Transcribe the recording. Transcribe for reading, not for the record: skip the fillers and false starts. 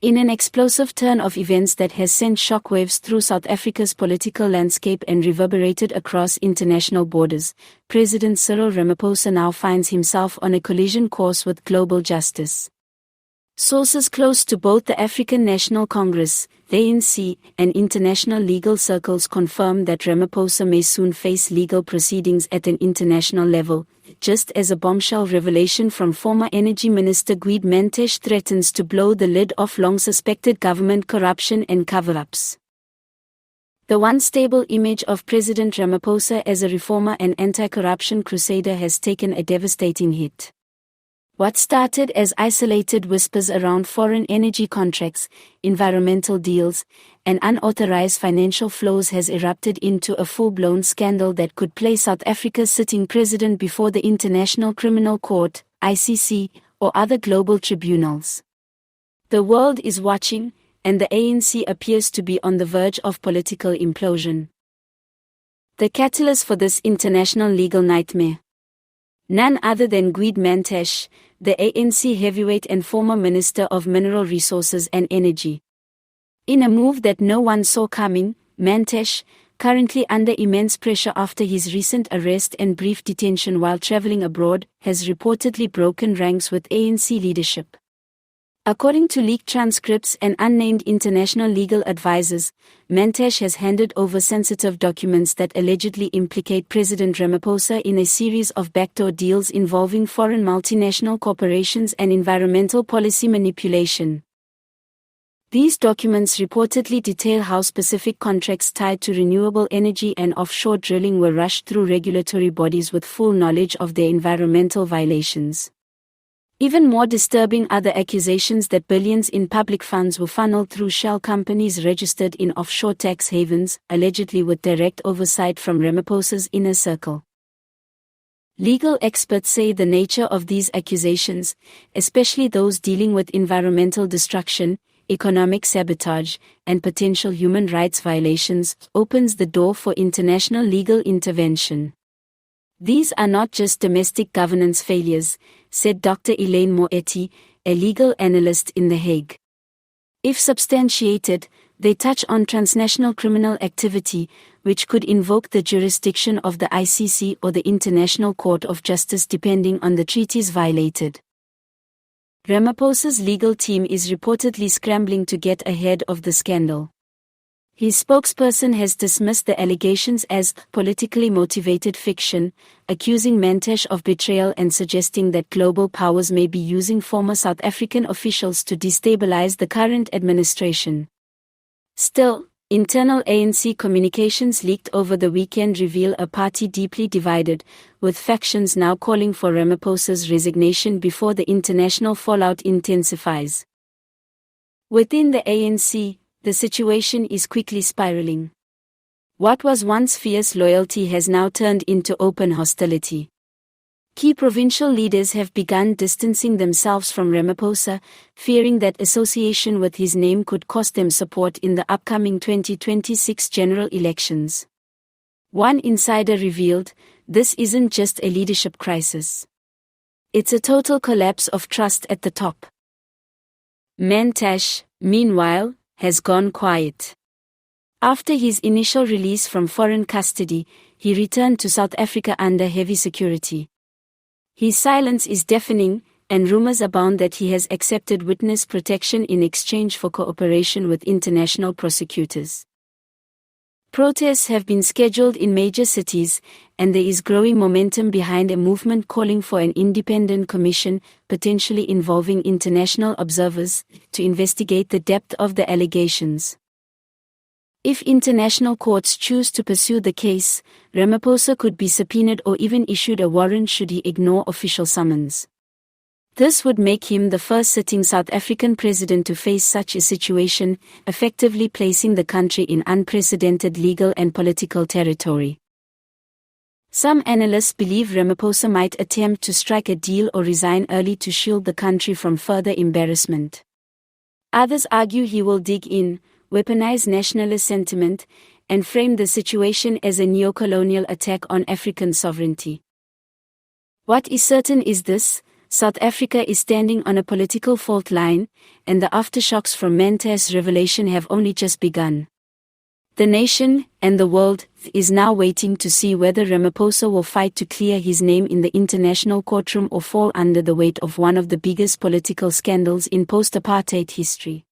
In an explosive turn of events that has sent shockwaves through South Africa's political landscape and reverberated across international borders, President Cyril Ramaphosa now finds himself on a collision course with global justice. Sources close to both the African National Congress, the ANC, and international legal circles confirm that Ramaphosa may soon face legal proceedings at an international level, just as a bombshell revelation from former Energy Minister Gwede Mantashe threatens to blow the lid off long-suspected government corruption and cover-ups. The once stable image of President Ramaphosa as a reformer and anti-corruption crusader has taken a devastating hit. What started as isolated whispers around foreign energy contracts, environmental deals, and unauthorized financial flows has erupted into a full-blown scandal that could place South Africa's sitting president before the International Criminal Court, ICC, or other global tribunals. The world is watching, and the ANC appears to be on the verge of political implosion. The catalyst for this international legal nightmare? None other than Gwede Mantashe, the ANC heavyweight and former Minister of Mineral Resources and Energy. In a move that no one saw coming, Mantashe, currently under immense pressure after his recent arrest and brief detention while traveling abroad, has reportedly broken ranks with ANC leadership. According to leaked transcripts and unnamed international legal advisors, Mantashe has handed over sensitive documents that allegedly implicate President Ramaphosa in a series of backdoor deals involving foreign multinational corporations and environmental policy manipulation. These documents reportedly detail how specific contracts tied to renewable energy and offshore drilling were rushed through regulatory bodies with full knowledge of their environmental violations. Even more disturbing are the accusations that billions in public funds were funneled through shell companies registered in offshore tax havens, allegedly with direct oversight from Ramaphosa's inner circle. Legal experts say the nature of these accusations, especially those dealing with environmental destruction, economic sabotage, and potential human rights violations, opens the door for international legal intervention. These are not just domestic governance failures, said Dr. Elaine Moeti, a legal analyst in The Hague. If substantiated, they touch on transnational criminal activity, which could invoke the jurisdiction of the ICC or the International Court of Justice depending on the treaties violated. Ramaphosa's legal team is reportedly scrambling to get ahead of the scandal. His spokesperson has dismissed the allegations as politically motivated fiction, accusing Mantashe of betrayal and suggesting that global powers may be using former South African officials to destabilize the current administration. Still, internal ANC communications leaked over the weekend reveal a party deeply divided, with factions now calling for Ramaphosa's resignation before the international fallout intensifies. Within the ANC, the situation is quickly spiraling. What was once fierce loyalty has now turned into open hostility. Key provincial leaders have begun distancing themselves from Ramaphosa, fearing that association with his name could cost them support in the upcoming 2026 general elections. One insider revealed, this isn't just a leadership crisis. It's a total collapse of trust at the top. Mantashe, meanwhile, has gone quiet. After his initial release from foreign custody, he returned to South Africa under heavy security. His silence is deafening, and rumors abound that he has accepted witness protection in exchange for cooperation with international prosecutors. Protests have been scheduled in major cities, and there is growing momentum behind a movement calling for an independent commission, potentially involving international observers, to investigate the depth of the allegations. If international courts choose to pursue the case, Ramaphosa could be subpoenaed or even issued a warrant should he ignore official summons. This would make him the first sitting South African president to face such a situation, effectively placing the country in unprecedented legal and political territory. Some analysts believe Ramaphosa might attempt to strike a deal or resign early to shield the country from further embarrassment. Others argue he will dig in, weaponize nationalist sentiment, and frame the situation as a neo-colonial attack on African sovereignty. What is certain is this: South Africa is standing on a political fault line, and the aftershocks from Mantashe's revelation have only just begun. The nation, and the world, is now waiting to see whether Ramaphosa will fight to clear his name in the international courtroom or fall under the weight of one of the biggest political scandals in post-apartheid history.